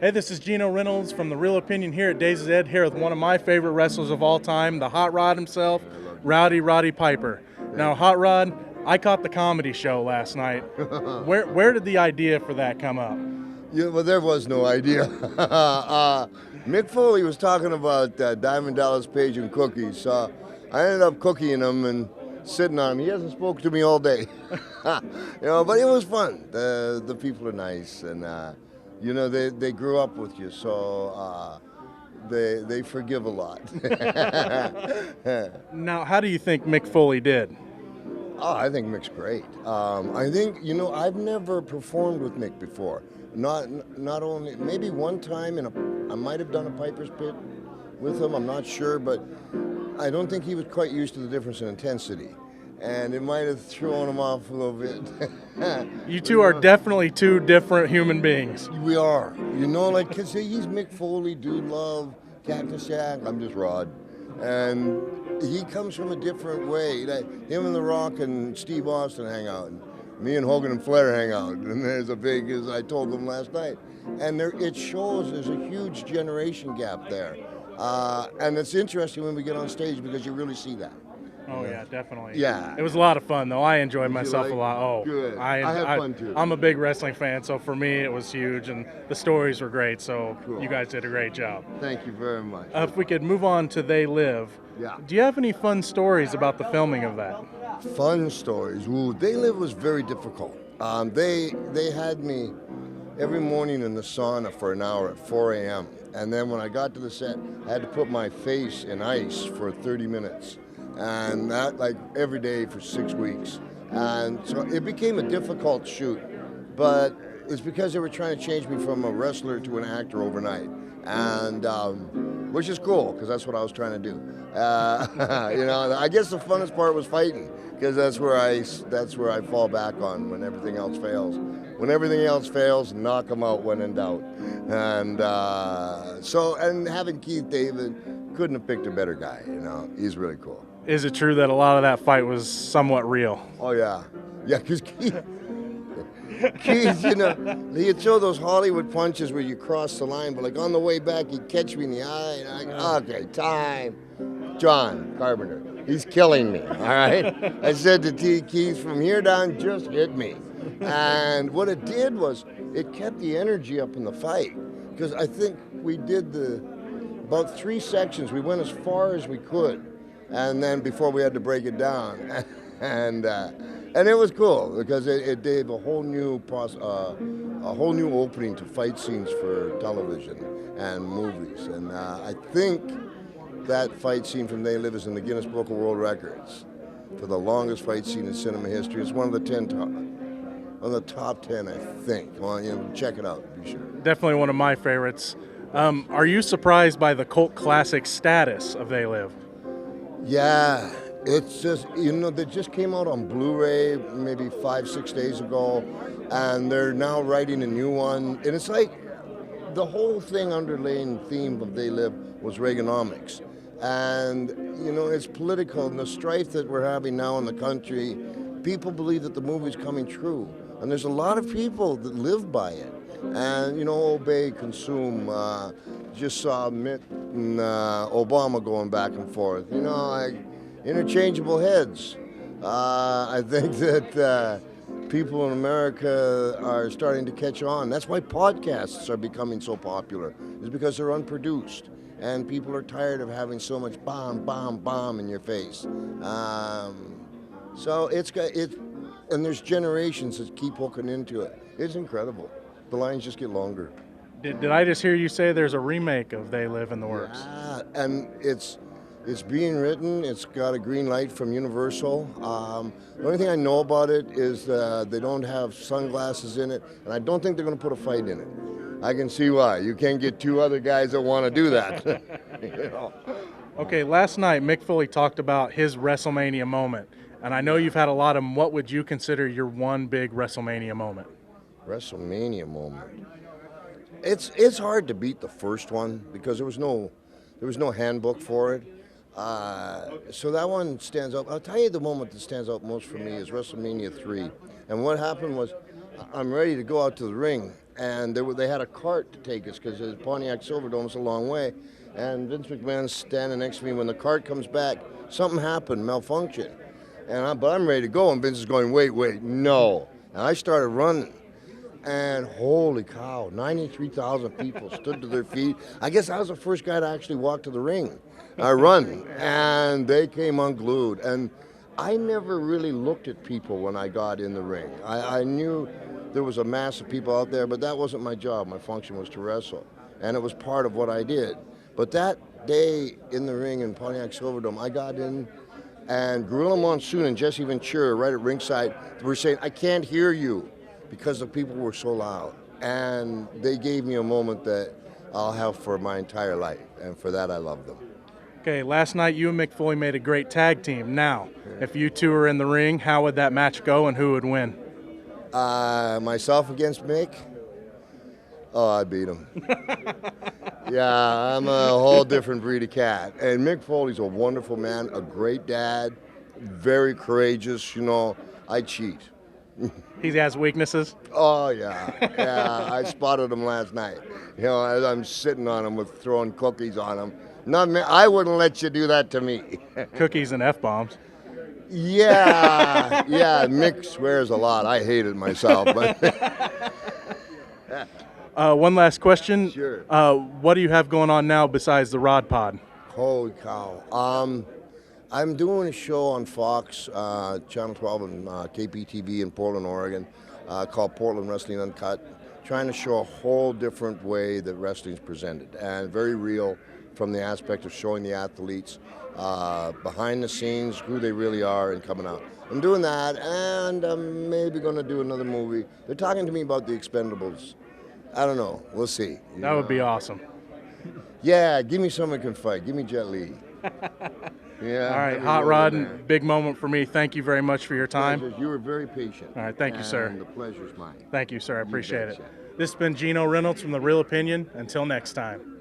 Hey, this is Geno Reynolds from The Real Opinion here at Days of Ed, here with one of my favorite wrestlers of all time, the Hot Rod himself, Rowdy Roddy Piper. Now, Hot Rod, I caught the comedy show last night. Where did the idea for that come up? Yeah, well, there was no idea. Mick Foley was talking about Diamond Dallas Page and cookies, so I ended up cooking them and sitting on them. He hasn't spoken to me all day, but it was fun. The people are nice, and they grew up with you, so they forgive a lot. Now, how do you think Mick Foley did? Oh, I think Mick's great. I think I've never performed with Mick before. Not only maybe one time I might have done a Piper's Pit with him. I'm not sure, but I don't think he was quite used to the difference in intensity, and it might have thrown him off a little bit. You two are definitely two different human beings. We are, because he's Mick Foley, Dude Love, Cactus Jack. I'm just Rod, and he comes from a different way. Him and The Rock and Steve Austin hang out. And me and Hogan and Flair hang out, and there's a big, as I told them last night, and it shows there's a huge generation gap there, and it's interesting when we get on stage because you really see that. Oh yeah, definitely. Yeah. It was a lot of fun though. I enjoyed myself a lot. Oh, good. I had fun too. I'm a big wrestling fan, so for me it was huge, and the stories were great. So Cool. You guys did a great job. Thank you very much. If we could move on to They Live. Yeah. Do you have any fun stories about the filming of that? Fun stories. Ooh, They Live was very difficult. They had me every morning in the sauna for an hour at 4 a.m. And then when I got to the set, I had to put my face in ice for 30 minutes. And that every day for 6 weeks. And so it became a difficult shoot. But it's because they were trying to change me from a wrestler to an actor overnight. And which is cool, because that's what I was trying to do. I guess the funnest part was fighting, because that's where I fall back on when everything else fails. When everything else fails, knock them out when in doubt. And and having Keith David, couldn't have picked a better guy. He's really cool. Is it true that a lot of that fight was somewhat real? Oh yeah, because Keith, he'd throw those Hollywood punches where you cross the line, but on the way back, he'd catch me in the eye, and okay, time. John Carpenter, he's killing me, all right? I said to Keith, from here down, just hit me. And what it did was, it kept the energy up in the fight, because I think we did about 3 sections. We went as far as we could, and then before we had to break it down. And it was cool because it gave a whole new opening to fight scenes for television and movies. And I think that fight scene from They Live is in the Guinness Book of World Records for the longest fight scene in cinema history. It's one of the top 10, I think. Well, check it out. Be sure. Definitely one of my favorites. Are you surprised by the cult classic status of They Live? Yeah. It's just, they just came out on Blu-ray maybe 5-6 days ago, and they're now writing a new one. And it's the whole thing underlying theme of They Live was Reaganomics. And, it's political, and the strife that we're having now in the country, people believe that the movie's coming true. And there's a lot of people that live by it. And, obey, consume. Just saw Mitt and Obama going back and forth. Interchangeable heads. I think that people in America are starting to catch on. That's why podcasts are becoming so popular, is because they're unproduced. And people are tired of having so much bomb, bomb, bomb in your face. So and there's generations that keep hooking into it. It's incredible. The lines just get longer. Did I just hear you say there's a remake of They Live in the works? Yeah, and it's being written. It's got a green light from Universal. The only thing I know about it is they don't have sunglasses in it, and I don't think they're going to put a fight in it. I can see why. You can't get 2 other guys that want to do that. Okay, last night Mick Foley talked about his WrestleMania moment, and I know you've had a lot of them. What would you consider your one big WrestleMania moment? WrestleMania moment. It's hard to beat the first one because there was no handbook for it. So that one stands out. I'll tell you the moment that stands out most for me is WrestleMania 3. And what happened was I'm ready to go out to the ring, and they had a cart to take us because the Pontiac Silverdome is a long way. And Vince McMahon's standing next to me. When the cart comes back, something happened, malfunction. But I'm ready to go, and Vince is going, wait, no. And I started running. And holy cow, 93,000 people stood to their feet. I guess I was the first guy to actually walk to the ring. I run, and they came unglued. And I never really looked at people when I got in the ring. I knew there was a mass of people out there, but that wasn't my job. My function was to wrestle, and it was part of what I did. But that day in the ring in Pontiac Silverdome, I got in, and Gorilla Monsoon and Jesse Ventura right at ringside were saying, I can't hear you, because the people were so loud. And they gave me a moment that I'll have for my entire life, and for that I love them. Okay, last night you and Mick Foley made a great tag team. Now, if you two are in the ring, how would that match go and who would win? Myself against Mick? Oh, I beat him. Yeah, I'm a whole different breed of cat. And Mick Foley's a wonderful man, a great dad, very courageous. I cheat. He has weaknesses? Oh, yeah. Yeah, I spotted him last night. As I'm sitting on him with throwing cookies on him. Not me. I wouldn't let you do that to me. Cookies and F-bombs. Yeah. Mick swears a lot. I hate it myself. But one last question. Sure. What do you have going on now besides the Rod Pod? Holy cow. I'm doing a show on Fox, Channel 12 and KPTV in Portland, Oregon, called Portland Wrestling Uncut, trying to show a whole different way that wrestling's presented, and very real from the aspect of showing the athletes behind the scenes, who they really are, and coming out. I'm doing that, and I'm maybe going to do another movie. They're talking to me about The Expendables. I don't know. We'll see. That would be awesome. Yeah, give me someone who can fight. Give me Jet Li. Yeah. All right, Hot Rod, big moment for me. Thank you very much for your time. You were very patient. All right, thank you, sir. And the pleasure's mine. Thank you, sir. I appreciate it. betcha. This has been Geno Reynolds from The Real Opinion. Until next time.